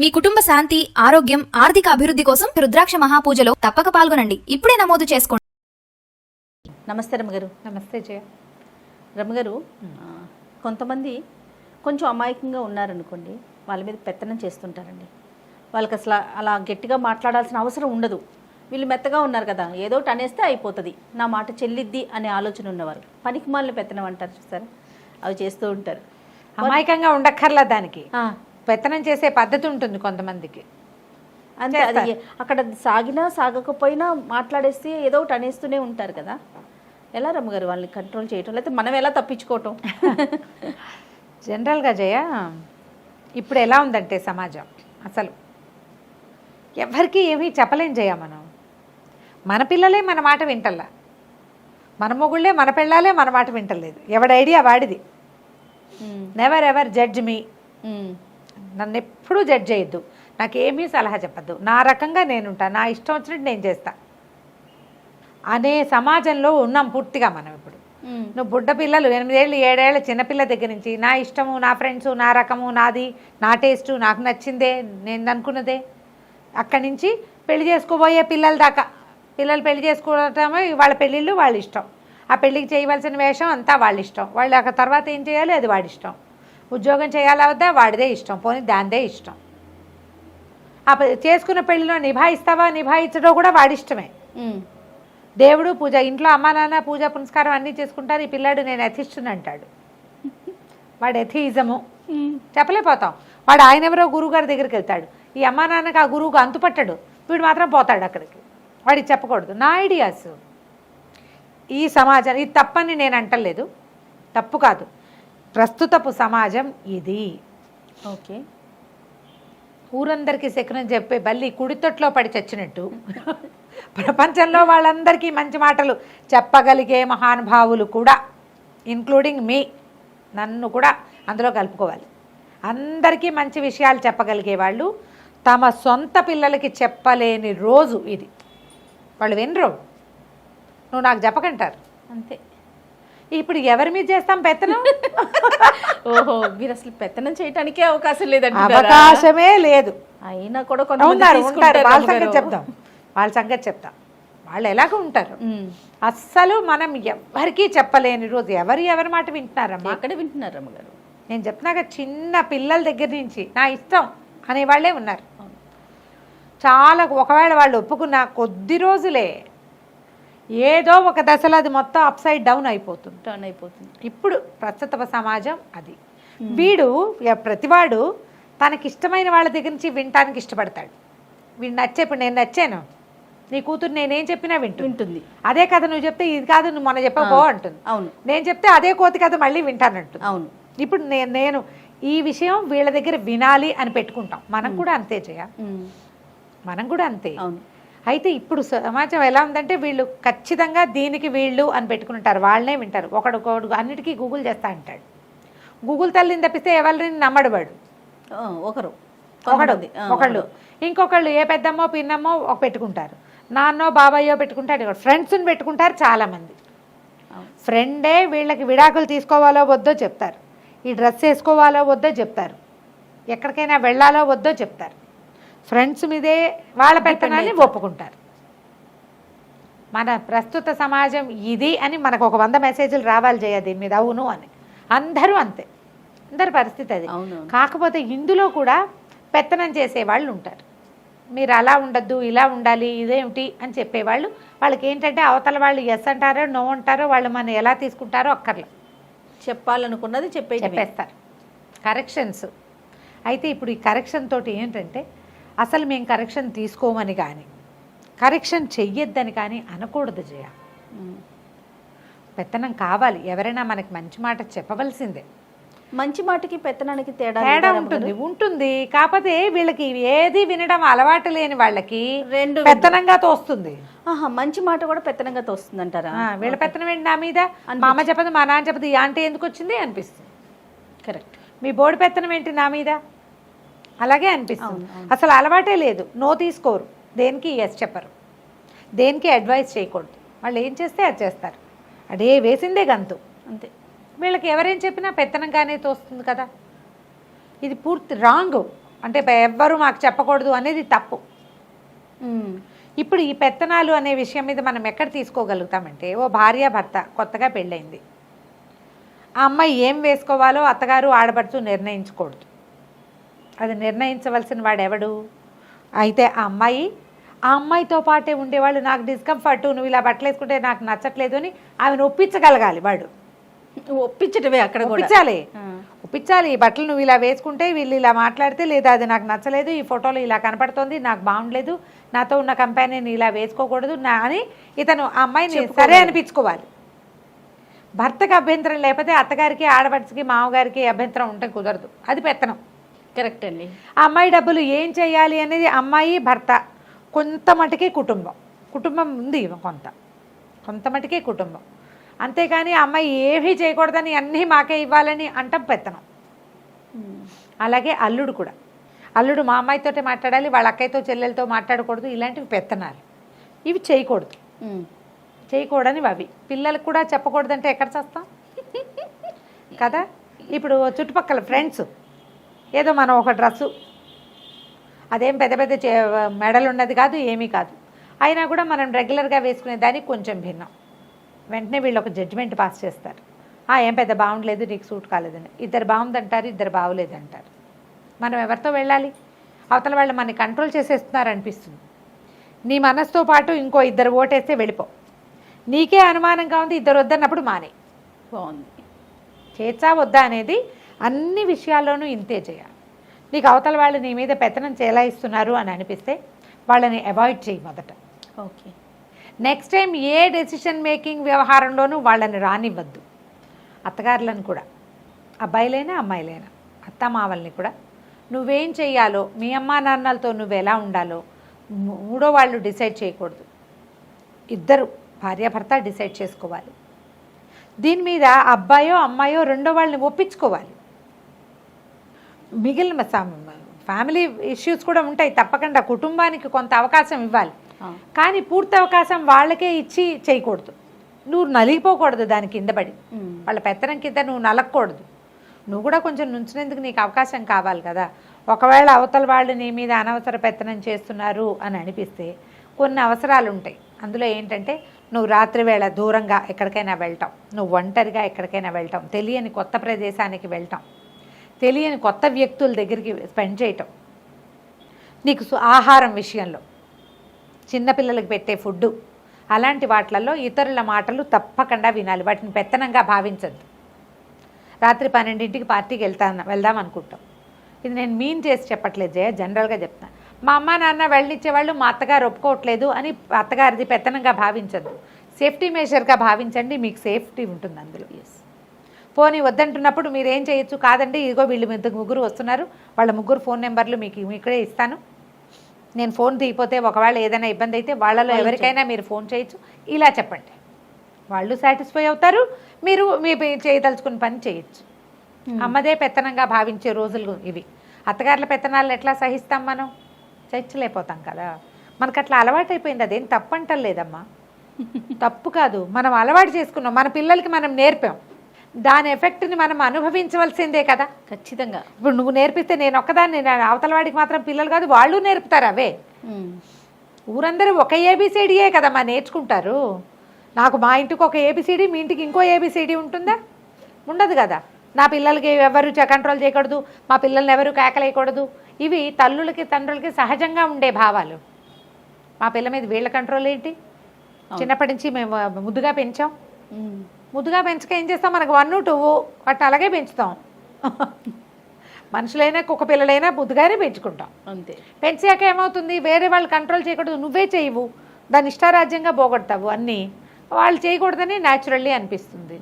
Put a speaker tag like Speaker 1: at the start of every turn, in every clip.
Speaker 1: మీ కుటుంబ శాంతి, ఆరోగ్యం, ఆర్థిక అభివృద్ధి కోసం రుద్రాక్ష మహాపూజలో తప్పక పాల్గొనండి. ఇప్పుడే నమోదు చేసుకోండి.
Speaker 2: నమస్తే రమ్మగారు.
Speaker 3: నమస్తే జయ.
Speaker 2: రమ్మగారు, కొంతమంది కొంచెం అమాయకంగా ఉన్నారనుకోండి, వాళ్ళ మీద పెత్తనం చేస్తుంటారండి. వాళ్ళకి అసలు అలా గట్టిగా మాట్లాడాల్సిన అవసరం ఉండదు. వీళ్ళు మెత్తగా ఉన్నారు కదా, ఏదో ఒకటి అనేస్తే అయిపోతుంది, నా మాట చెల్లిద్ది అనే ఆలోచన ఉన్నవారు పనికి మాలిన పెత్తనం అంటారు చూసారా, అవి చేస్తూ ఉంటారు.
Speaker 3: అమాయకంగా ఉండక్కర్లా, దానికి పెత్తనం చేసే పద్ధతి ఉంటుంది కొంతమందికి.
Speaker 2: అంతే, అది అక్కడ సాగినా సాగకపోయినా మాట్లాడేస్తే ఏదో ఒకటి అనేస్తూనే ఉంటారు కదా. ఎలా రమ్మగారు వాళ్ళని కంట్రోల్ చేయటం, లేకపోతే మనం ఎలా తప్పించుకోవటం?
Speaker 3: జనరల్గా జయ, ఇప్పుడు ఎలా ఉందంటే సమాజం, అసలు ఎవరికి ఏమీ చెప్పలేం జయ. మన పిల్లలే మన మాట వింటల్లా, మన మొగుళ్ళే మన పిల్లలే మన మాట వింటలేదు. ఎవడి ఐడియా వాడిది. Never ever judge me. నన్ను ఎప్పుడూ జడ్జ్ చేయొద్దు, నాకేమీ సలహా చెప్పద్దు, నా రకంగా నేనుంటా, నా ఇష్టం వచ్చినట్టు నేను చేస్తా అనే సమాజంలో ఉన్నాం పూర్తిగా మనం ఇప్పుడు. నువ్వు బుడ్డ పిల్లలు 8 ఏళ్ళు 7 ఏళ్ళ చిన్నపిల్ల దగ్గర నుంచి నా ఇష్టము, నా ఫ్రెండ్స్, నా రకము, నాది, నా టేస్టు, నాకు నచ్చిందే, నేను అనుకున్నదే, అక్కడి నుంచి పెళ్లి చేసుకోబోయే పిల్లల దాకా. పిల్లలు పెళ్లి చేసుకోవటమే వాళ్ళ పెళ్ళిళ్ళు వాళ్ళ ఇష్టం, ఆ పెళ్ళికి చేయవలసిన వేషం అంతా వాళ్ళ ఇష్టం, వాళ్ళు అక్కడ తర్వాత ఏం చేయాలి అది వాడి ఇష్టం, ఉద్యోగం చేయాలా వద్దా వాడిదే ఇష్టం, పోనీ దాందే ఇష్టం. ఆ చేసుకున్న పెళ్ళిలో నిభాయిస్తావా నిభాయించడం కూడా వాడిష్టమే. దేవుడు పూజ, ఇంట్లో అమ్మా నాన్న పూజ పునస్కారం అన్నీ చేసుకుంటారు, ఈ పిల్లాడు నేను ఎథిస్టుని అంటాడు. వాడు ఎథియిజము చెప్పలేకపోతాం. వాడు ఆయన ఎవరో గురువు గారి దగ్గరికి వెళ్తాడు, ఈ అమ్మా నాన్నకి ఆ గురువుకు అంతుపట్టడు, వీడు మాత్రం పోతాడు అక్కడికి. వాడికి చెప్పకూడదు. నా ఐడియాస్ ఈ సమాజం, ఇది తప్పని నేను అంటలేదు, తప్పు కాదు, ప్రస్తుతపు సమాజం ఇది.
Speaker 2: ఓకే,
Speaker 3: ఊరందరికీ శకునం చెప్పే బల్లి కుడితొట్లో పడి చచ్చినట్టు ప్రపంచంలో వాళ్ళందరికీ మంచి మాటలు చెప్పగలిగే మహానుభావులు కూడా, ఇంక్లూడింగ్ మీ, నన్ను కూడా అందులో కలుపుకోవాలి. అందరికీ మంచి విషయాలు చెప్పగలిగే వాళ్ళు తమ సొంత పిల్లలకి చెప్పలేని రోజు ఇది. వాళ్ళు వినరు, నువ్వు నాకు చెప్పకంటారు,
Speaker 2: అంతే.
Speaker 3: ఇప్పుడు ఎవరి మీద చేస్తాం పెత్తనం?
Speaker 2: ఓహో, మీరు అసలు పెత్తనం చేయటానికే అవకాశం లేదండి.
Speaker 3: అవకాశమే లేదు.
Speaker 2: అయినా కూడా
Speaker 3: ఉంటారు. వాళ్ళ సంగతి చెప్తాం, వాళ్ళ సంగతి చెప్తాం. వాళ్ళు ఎలాగ ఉంటారు, అస్సలు మనం ఎవరికీ చెప్పలేని రోజు. ఎవరి మాట వింటున్నారమ్మా?
Speaker 2: ఎక్కడ వింటున్నారు అమ్మగారు?
Speaker 3: నేను చెప్తున్నాక చిన్న పిల్లల దగ్గర నుంచి నా ఇష్టం అనేవాళ్ళే ఉన్నారు చాలా. ఒకవేళ వాళ్ళు ఒప్పుకున్న కొద్ది రోజులే, ఏదో ఒక దశలో అది మొత్తం అప్సైడ్ డౌన్ అయిపోతుంది,
Speaker 2: టర్న్ అయిపోతుంది.
Speaker 3: ఇప్పుడు ప్రస్తుత సమాజం అది. వీడు ప్రతివాడు తనకిష్టమైన వాళ్ళ దగ్గర నుంచి వినటానికి ఇష్టపడతాడు. వీడు నచ్చే, ఇప్పుడు నేను నచ్చాను, నీ కూతురు నేనేం చెప్పినా వింటుంది. అదే కథ నువ్వు చెప్తే ఇది కాదు నువ్వు మొన్న చెప్పకో అంటుంది.
Speaker 2: అవును,
Speaker 3: నేను చెప్తే అదే కోతి కథ మళ్ళీ వింటానంటుంది.
Speaker 2: అవును.
Speaker 3: ఇప్పుడు నేను ఈ విషయం వీళ్ళ దగ్గర వినాలి అని పెట్టుకుంటాం. మనం కూడా అంతే చేయ, మనం కూడా అంతే. అయితే ఇప్పుడు సమాజం ఎలా ఉందంటే వీళ్ళు ఖచ్చితంగా దీనికి వీళ్ళు అని పెట్టుకుంటారు, వాళ్ళనే వింటారు. ఒకడు అన్నిటికీ గూగుల్ చేస్తా అంటాడు. గూగుల్ తల్లిని తప్పిస్తే ఎవరిని నమ్మడు వాడు. ఒకళ్ళు ఇంకొకళ్ళు ఏ పెద్దమ్మో పిన్నమ్మో పెట్టుకుంటారు, నాన్నో బాబాయ్యో పెట్టుకుంటారు, ఫ్రెండ్స్ని పెట్టుకుంటారు. చాలామంది ఫ్రెండే వీళ్ళకి విడాకులు తీసుకోవాలో వద్దో చెప్తారు, ఈ డ్రెస్ వేసుకోవాలో వద్దో చెప్తారు, ఎక్కడికైనా వెళ్ళాలో వద్దో చెప్తారు. ఫ్రెండ్స్ మీదే వాళ్ళ పెత్తనాన్ని ఒప్పుకుంటారు. మన ప్రస్తుత సమాజం ఇది అని మనకు ఒక 100 మెసేజ్లు రావాలి చేయ దీని మీద, అవును అని. అందరూ అంతే, అందరి పరిస్థితి అది. కాకపోతే ఇందులో కూడా పెత్తనం చేసేవాళ్ళు ఉంటారు. మీరు అలా ఉండద్దు, ఇలా ఉండాలి, ఇదేమిటి అని చెప్పేవాళ్ళు. వాళ్ళకి ఏంటంటే అవతల వాళ్ళు ఎస్ అంటారో నో అంటారో, వాళ్ళు మనం ఎలా తీసుకుంటారో అక్కర్లే,
Speaker 2: చెప్పాలనుకున్నది చెప్పేస్తారు.
Speaker 3: కరెక్షన్స్ అయితే ఇప్పుడు ఈ కరెక్షన్ తోటి ఏంటంటే అసలు మేము కరెక్షన్ తీసుకోమని కానీ కరెక్షన్ చెయ్యొద్దని కానీ అనకూడదు జయ. పెత్తనం కావాలి, ఎవరైనా మనకి మంచి మాట చెప్పవలసిందే.
Speaker 2: మంచి మాటకి పెత్తనానికి తేడా
Speaker 3: ఉంటుంది. కాకపోతే వీళ్ళకి ఏది వినడం అలవాటు లేని వాళ్ళకి రెండు పెత్తనంగా తోస్తుంది.
Speaker 2: మంచి మాట కూడా పెత్తనంగా తోస్తుంది అంటారా?
Speaker 3: వీళ్ళ పెత్తనం ఏంటి నా మీద, మా అమ్మ చెప్పదు, మా నాన్న చెప్పదు, ఈ ఆంటీ ఎందుకు వచ్చింది అనిపిస్తుంది.
Speaker 2: కరెక్ట్.
Speaker 3: మీ బోర్డు పెత్తనం ఏంటి నా మీద, అలాగే అనిపిస్తుంది. అసలు అలవాటే లేదు, నో తీసుకోరు, దేనికి ఎస్ చెప్పరు, దేనికి అడ్వైస్ చేయకూడదు. వాళ్ళు ఏం చేస్తే అది చేస్తారు, అదే వేసిందే గంతు అంతే. వీళ్ళకి ఎవరేం చెప్పినా పెత్తనంగానే తోస్తుంది కదా. ఇది పూర్తి రాంగ్. అంటే ఎవ్వరూ మాకు చెప్పకూడదు అనేది తప్పు. ఇప్పుడు ఈ పెత్తనాలు అనే విషయం మీద మనం ఎక్కడ తీసుకోగలుగుతామంటే, ఓ భార్య భర్త కొత్తగా పెళ్ళైంది, ఆ అమ్మాయి ఏం వేసుకోవాలో అత్తగారు ఆడపడుచు నిర్ణయించకూడదు. అది నిర్ణయించవలసిన వాడు ఎవడు? అయితే ఆ అమ్మాయితో పాటే ఉండేవాళ్ళు, నాకు డిస్కంఫర్ట్, నువ్వు ఇలా బట్టలు వేసుకుంటే నాకు నచ్చట్లేదు అని ఆమెను ఒప్పించగలగాలి. వాడు
Speaker 2: ఒప్పించటమే అక్కడ
Speaker 3: ఒప్పించాలి. ఈ బట్టలు నువ్వు ఇలా వేసుకుంటే వీళ్ళు ఇలా మాట్లాడితే, లేదా అది నాకు నచ్చలేదు, ఈ ఫోటోలో ఇలా కనపడుతోంది, నాకు బాగుండలేదు, నాతో ఉన్న కంపెనీని ఇలా వేసుకోకూడదు అని ఇతను ఆ అమ్మాయిని సరే అనిపించుకోవాలి. భర్తకి అభ్యంతరం లేకపోతే అత్తగారికి, ఆడపడికి, మామగారికి అభ్యంతరం ఉంటే కుదరదు. అది పెత్తనం.
Speaker 2: కరెక్ట్ అండి.
Speaker 3: ఆ అమ్మాయి డబ్బులు ఏం చేయాలి అనేది అమ్మాయి భర్త, కొంత మటుకే కుటుంబం ఉంది, కొంత మటుకే కుటుంబం. అంతేకాని ఆ అమ్మాయి ఏమీ చేయకూడదని అన్నీ మాకే ఇవ్వాలని అంటాం పెత్తనం. అలాగే అల్లుడు కూడా, అల్లుడు మా అమ్మాయితోటే మాట్లాడాలి, వాళ్ళ అక్కయ్యతో చెల్లెలతో మాట్లాడకూడదు, ఇలాంటివి పెత్తనాలు. ఇవి చేయకూడని అవి. పిల్లలకు కూడా చెప్పకూడదంటే ఎక్కడ చేస్తాం కదా. ఇప్పుడు చుట్టుపక్కల ఫ్రెండ్స్ ఏదో మనం ఒక డ్రెస్సు, అదేం పెద్ద పెద్ద మెడలు ఉన్నది కాదు, ఏమీ కాదు, అయినా కూడా మనం రెగ్యులర్గా వేసుకునే దానికి కొంచెం భిన్నం. వెంటనే వీళ్ళు ఒక జడ్జిమెంట్ పాస్ చేస్తారు, ఏం పెద్ద బాగుండలేదు, నీకు సూట్ కాలేదని. ఇద్దరు బాగుందంటారు, ఇద్దరు బాగులేదంటారు. మనం ఎవరితో వెళ్ళాలి? అవతల వాళ్ళు మనని కంట్రోల్ చేసేస్తున్నారు అనిపిస్తుంది. నీ మనసుతో పాటు ఇంకో ఇద్దరు ఓటేస్తే వెళ్ళిపో. నీకే అనుమానంగా ఉంది, ఇద్దరు వద్దన్నప్పుడు మానే.
Speaker 2: బాగుంది.
Speaker 3: చేర్చా వద్దా అనేది అన్ని విషయాల్లోనూ ఇంతే చేయాలి. నీకు అవతల వాళ్ళు నీ మీద పెత్తనం చేలాయిస్తున్నారు అని అనిపిస్తే వాళ్ళని అవాయిడ్ చేయి మొదట.
Speaker 2: ఓకే.
Speaker 3: నెక్స్ట్ టైం ఏ డెసిషన్ మేకింగ్ వ్యవహారంలోనూ వాళ్ళని రానివ్వద్దు. అత్తగారులను కూడా, అబ్బాయిలైనా అమ్మాయిలైనా, అత్తమావల్ని కూడా నువ్వేం చెయ్యాలో, మీ అమ్మా నాన్నలతో నువ్వు ఎలా ఉండాలో మూడో వాళ్ళు డిసైడ్ చేయకూడదు. ఇద్దరు భార్యాభర్త డిసైడ్ చేసుకోవాలి. దీని మీద అబ్బాయో అమ్మాయో రెండో వాళ్ళని ఒప్పించుకోవాలి. మిగిలిన ఫ్యామిలీ ఇష్యూస్ కూడా ఉంటాయి తప్పకుండా, కుటుంబానికి కొంత అవకాశం ఇవ్వాలి. కానీ పూర్తి అవకాశం వాళ్ళకే ఇచ్చి చేయకూడదు. నువ్వు నలిగిపోకూడదు దాని కింద పడి, వాళ్ళ పెత్తనం కింద నువ్వు నలగకూడదు. నువ్వు కూడా కొంచెం నుంచినందుకు నీకు అవకాశం కావాలి కదా. ఒకవేళ అవతల వాళ్ళు నీ మీద అనవసర పెత్తనం చేస్తున్నారు అని అనిపిస్తే కొన్ని అవసరాలు ఉంటాయి. అందులో ఏంటంటే, నువ్వు రాత్రి వేళ దూరంగా ఎక్కడికైనా వెళ్ళటం, నువ్వు ఒంటరిగా ఎక్కడికైనా వెళ్ళటం, తెలియని కొత్త ప్రదేశానికి వెళ్ళటం, తెలియని కొత్త వ్యక్తుల దగ్గరికి స్పెండ్ చేయటం, నీకు ఆహారం విషయంలో, చిన్నపిల్లలకి పెట్టే ఫుడ్డు, అలాంటి వాటిలలో ఇతరుల మాటలు తప్పకుండా వినాలి. వాటిని పెత్తనంగా భావించద్దు. రాత్రి 12ంటికి పార్టీకి వెళ్దాం అనుకుంటాం. ఇది నేను మీన్ చేసి చెప్పట్లేదు జయ, జనరల్గా చెప్తాను. మా అమ్మ నాన్న వెళ్ళనిచ్చేవాళ్ళు, మా అత్తగారు ఒప్పుకోవట్లేదు అని అత్తగారిది పెత్తనంగా భావించద్దు. సేఫ్టీ మెజర్గా భావించండి, మీకు సేఫ్టీ ఉంటుంది అందులో. పోనీ వద్దంటున్నప్పుడు మీరు ఏం చేయొచ్చు, కాదండి ఇదిగో వీళ్ళు ముగ్గురు వస్తున్నారు, వాళ్ళ ముగ్గురు ఫోన్ నెంబర్లు మీకు ఇక్కడే ఇస్తాను, నేను ఫోన్ తీయపోతే ఒకవేళ ఏదైనా ఇబ్బంది అయితే వాళ్ళలో ఎవరికైనా మీరు ఫోన్ చేయొచ్చు, ఇలా చెప్పండి. వాళ్ళు సాటిస్ఫై అవుతారు, మీరు మీ చేయదలుచుకున్న పని చేయొచ్చు. అమ్మదే పెత్తనంగా భావించే రోజులు ఇవి. అత్తగారుల పెత్తనాలను ఎట్లా సహిస్తాం మనం? చచ్చలేకపోతాం కదా. మనకు అట్లా అలవాటు అయిపోయింది. అదేం తప్పు అంటలేదమ్మా, తప్పు కాదు, మనం అలవాటు చేసుకున్నాం, మన పిల్లలకి మనం నేర్పాం. దాని ఎఫెక్ట్ని మనం అనుభవించవలసిందే కదా.
Speaker 2: ఖచ్చితంగా.
Speaker 3: ఇప్పుడు నువ్వు నేర్పిస్తే నేను ఒక్కదాన్ని, అవతల వాడికి మాత్రం పిల్లలు కాదు, వాళ్ళు నేర్పుతారు అవే. ఊరందరూ ఒక ఏబిసిడియే కదమ్మా నేర్చుకుంటారు. నాకు మా ఇంటికి ఒక ఏబిసిడి, మీ ఇంటికి ఇంకో ఏబిసిడి ఉంటుందా? ఉండదు కదా. నా పిల్లలకి ఎవరు కంట్రోల్ చేయకూడదు, మా పిల్లల్ని ఎవరు కేకలేయకూడదు, ఇవి తల్లులకి తండ్రులకి సహజంగా ఉండే భావాలు. మా పిల్ల మీద వీళ్ళ కంట్రోల్ ఏంటి? చిన్నప్పటి నుంచి మేము ముద్దుగా పెంచాం. ముద్దుగా పెంచక ఏం చేస్తాం, మనకు 1, 2 వాటిని అలాగే పెంచుతాం. మనుషులైనా కుక్క పిల్లలైనా ముద్దుగానే పెంచుకుంటాం.
Speaker 2: అంతే.
Speaker 3: పెంచాక ఏమవుతుంది, వేరే వాళ్ళు కంట్రోల్ చేయకూడదు, నువ్వే చేయవు, దాన్ని ఇష్టారాజ్యంగా పోగొడతావు అన్నీ. వాళ్ళు చేయకూడదని న్యాచురల్లీ అనిపిస్తుంది.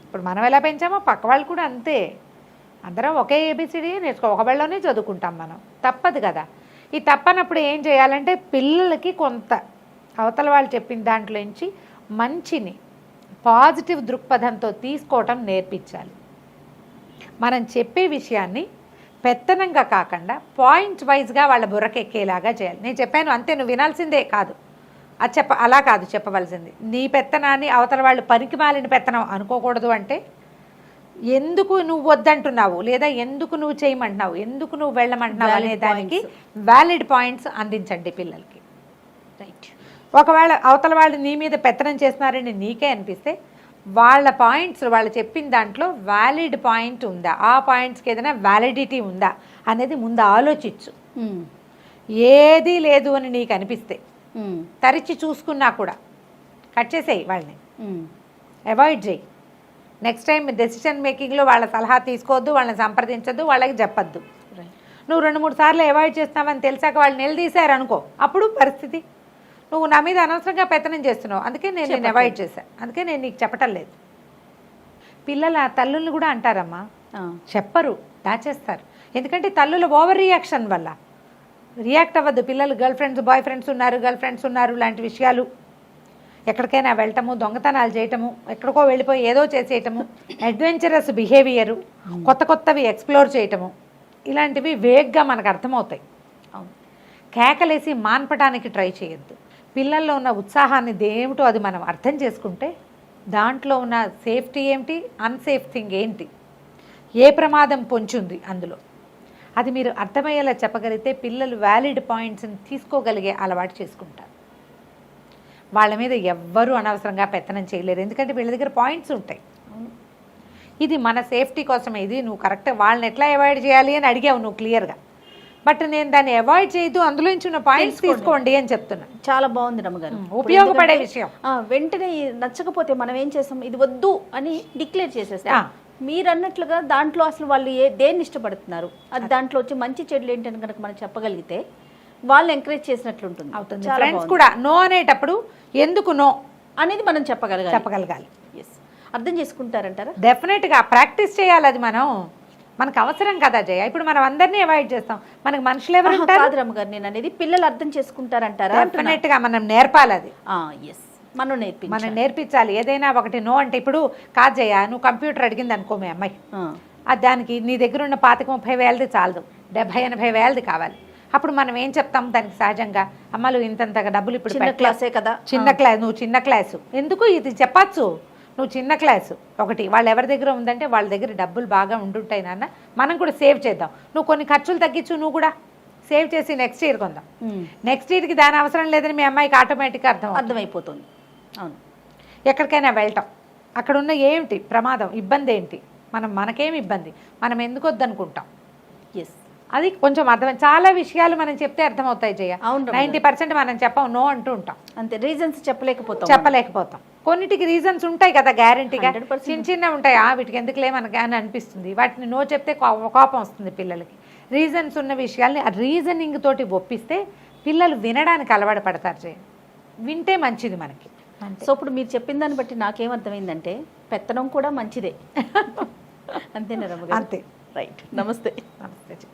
Speaker 3: ఇప్పుడు మనం ఎలా పెంచామో పక్క వాళ్ళు కూడా అంతే. అందరం ఒకే ఏబిసిడి నేర్చుకో, ఒక బళ్ళలోనే చదువుకుంటాం మనం. తప్పదు కదా. ఈ తప్పనప్పుడు ఏం చేయాలంటే, పిల్లలకి కొంత అవతల వాళ్ళు చెప్పిన దాంట్లోంచి మంచిని పాజిటివ్ దృక్పథంతో తీసుకోవటం నేర్పించాలి. మనం చెప్పే విషయాన్ని పెత్తనంగా కాకుండా పాయింట్ వైజ్గా వాళ్ళ బుర్రకెక్కేలాగా చేయాలి. నేను చెప్పాను అంతే, నువ్వు వినాల్సిందే కాదు, అది అలా కాదు చెప్పవలసింది. నీ పెత్తనాన్ని అవతల వాళ్ళు పనికి మాలిన పెత్తనం అనుకోకూడదు. అంటే ఎందుకు నువ్వు వద్దంటున్నావు లేదా ఎందుకు నువ్వు చేయమంటున్నావు, ఎందుకు నువ్వు వెళ్ళమంటున్నావు
Speaker 2: Valid
Speaker 3: అనే దానికి
Speaker 2: points.
Speaker 3: వ్యాలిడ్ పాయింట్స్ అందించండి పిల్లలకి.
Speaker 2: రైట్.
Speaker 3: ఒకవేళ అవతల వాళ్ళు నీ మీద పెత్తనం చేస్తున్నారని నీకే అనిపిస్తే వాళ్ళ పాయింట్స్ వాళ్ళు చెప్పిన దాంట్లో వ్యాలిడ్ పాయింట్ ఉందా, ఆ పాయింట్స్కి ఏదైనా వ్యాలిడిటీ ఉందా అనేది ముందు ఆలోచించు. ఏది లేదు అని నీకు అనిపిస్తే తరిచి చూసుకున్నా కూడా కట్ చేసేయి, వాళ్ళని అవాయిడ్ చేయి. నెక్స్ట్ టైం డెసిషన్ మేకింగ్లో వాళ్ళ సలహా తీసుకోవద్దు, వాళ్ళని సంప్రదించొద్దు, వాళ్ళకి చెప్పొద్దు. నువ్వు 2-3 సార్లు అవాయిడ్ చేస్తావని తెలిసాక వాళ్ళు నిలదీశారు అనుకో, అప్పుడు పరిస్థితి నువ్వు నా మీద అనవసరంగా పెత్తనం చేస్తున్నావు, అందుకే నేను అవాయిడ్ చేశాను, అందుకే నేను నీకు చెప్పటం లేదు. పిల్లల తల్లుల్ని కూడా అంటారమ్మా, చెప్పరు, దాచేస్తారు. ఎందుకంటే తల్లుల ఓవర్ రియాక్షన్ వల్ల రియాక్ట్ అవ్వద్దు. పిల్లలు గర్ల్ ఫ్రెండ్స్ బాయ్ ఫ్రెండ్స్ ఉన్నారు, గర్ల్ ఫ్రెండ్స్ ఉన్నారు లాంటి విషయాలు, ఎక్కడికైనా వెళ్ళటము, దొంగతనాలు చేయటము, ఎక్కడికో వెళ్ళిపోయి ఏదో చేసేయటము, అడ్వెంచరస్ బిహేవియరు, కొత్త కొత్తవి ఎక్స్ప్లోర్ చేయటము, ఇలాంటివి వేగ్గా మనకు అర్థమవుతాయి. కేకలేసి మాన్పటానికి ట్రై చేయొద్దు. పిల్లల్లో ఉన్న ఉత్సాహాన్ని దేమిటో అది మనం అర్థం చేసుకుంటే దాంట్లో ఉన్న సేఫ్టీ ఏమిటి, అన్సేఫ్ థింగ్ ఏంటి, ఏ ప్రమాదం పొంచుంది అందులో, అది మీరు అర్థమయ్యేలా చెప్పగలిగితే పిల్లలు వ్యాలిడ్ పాయింట్స్ని తీసుకోగలిగే అలవాటు చేసుకుంటారు. వాళ్ళ మీద ఎవ్వరూ అనవసరంగా పెత్తనం చేయలేరు, ఎందుకంటే వీళ్ళ దగ్గర పాయింట్స్ ఉంటాయి. ఇది మన సేఫ్టీ కోసమే, ఇది నువ్వు కరెక్ట్ వాళ్ళని ఎట్లా అవాయిడ్ చేయాలి అని అడిగావు నువ్వు క్లియర్గా, బట్ నేను దాన్ని అవాయిడ్ చేయదు, అందులో నుంచి ఉన్న పాయింట్స్ తీసుకోండి అని చెప్తున్నా.
Speaker 2: చాలా బాగుంది రమ్మగారు,
Speaker 3: ఉపయోగపడే విషయం.
Speaker 2: వెంటనే నచ్చకపోతే మనం ఏం చేస్తాం, ఇది వద్దు అని డిక్లేర్ చేసేస్తాం. మీరు అన్నట్లుగా దాంట్లో అసలు వాళ్ళు దేన్ని ఇష్టపడుతున్నారు, అది దాంట్లో వచ్చి మంచి చెడులు ఏంటని కనుక మనం చెప్పగలిగితే వాళ్ళు ఎంకరేజ్ చేసినట్లు ఉంటుంది.
Speaker 3: అవుతుంది. ఫ్రెండ్స్ కూడా నో అనేటప్పుడు ఎందుకు నో
Speaker 2: అనేది మనం చెప్పగలగాలి. ఎస్, అర్థం చేసుకుంటారంటారా?
Speaker 3: డెఫినెట్గా ప్రాక్టీస్ చేయాలి, అది మనకు అవసరం కదా జయ. ఇప్పుడు మనం అందరినీ అవాయిడ్ చేస్తాం, మనకు మనుషులు ఎవరు ఉంటారు?
Speaker 2: కాదు రమ్మగారు, నేను అనేది పిల్లలు అర్థం చేసుకుంటారంటారా?
Speaker 3: డెఫినెట్గా మనం నేర్పాలి అది.
Speaker 2: ఎస్, మనం
Speaker 3: నేర్పించాలి. ఏదైనా ఒకటి నో అంటే, ఇప్పుడు కాదు జయ నువ్వు కంప్యూటర్ అడిగింది అనుకో మీ అమ్మాయి, అది దానికి నీ దగ్గర ఉన్న 25-30 వేలది చాలదు, 70-80 వేలది కావాలి. అప్పుడు మనం ఏం చెప్తాం దానికి సహజంగా, అమ్మలు ఇంతంతగా డబ్బులు ఇప్పుడు
Speaker 2: చిన్న క్లాసే కదా,
Speaker 3: చిన్న క్లాస్, నువ్వు చిన్న క్లాసు ఎందుకు ఇది చెప్పచ్చు, నువ్వు చిన్న క్లాసు ఒకటి, వాళ్ళు ఎవరి దగ్గర ఉందంటే వాళ్ళ దగ్గర డబ్బులు బాగా ఉండుంటాయి నాన్న, మనం కూడా సేవ్ చేద్దాం, నువ్వు కొన్ని ఖర్చులు తగ్గించు, నువ్వు కూడా సేవ్ చేసి నెక్స్ట్ ఇయర్ కొందాం. నెక్స్ట్ ఇయర్కి దాని అవసరం లేదని మీ అమ్మాయికి ఆటోమేటిక్గా
Speaker 2: అర్థమైపోతుంది. అవును,
Speaker 3: ఎక్కడికైనా వెళ్ళటం, అక్కడ ఉన్న ఏమిటి ప్రమాదం, ఇబ్బంది ఏంటి, మనకేమి ఇబ్బంది, మనం ఎందుకు వద్దనుకుంటాం.
Speaker 2: ఎస్,
Speaker 3: అది కొంచెం అర్థం. చాలా విషయాలు మనం చెప్తే అర్థమవుతాయి జయ. 90% మనం చెప్పం, నో అంటూ ఉంటాం,
Speaker 2: అంతే. రీజన్స్ చెప్పలేకపోతాం.
Speaker 3: కొన్నిటికి రీజన్స్ ఉంటాయి కదా గ్యారంటీగా, చిన్న ఉంటాయి, వీటికి ఎందుకులే మనకి అని అనిపిస్తుంది, వాటిని నో చెప్తే కోపం వస్తుంది పిల్లలకి. రీజన్స్ ఉన్న విషయాల్ని ఆ రీజనింగ్ తోటి ఒప్పిస్తే పిల్లలు వినడానికి అలవాటు పడతారు జయ, వింటే మంచిది మనకి.
Speaker 2: సో ఇప్పుడు మీరు చెప్పిన దాన్ని బట్టి నాకేమర్థమైందంటే పెత్తనం కూడా మంచిదే. అంతేనా రమ్మ?
Speaker 3: అంతే.
Speaker 2: రైట్. నమస్తే.
Speaker 3: నమస్తే.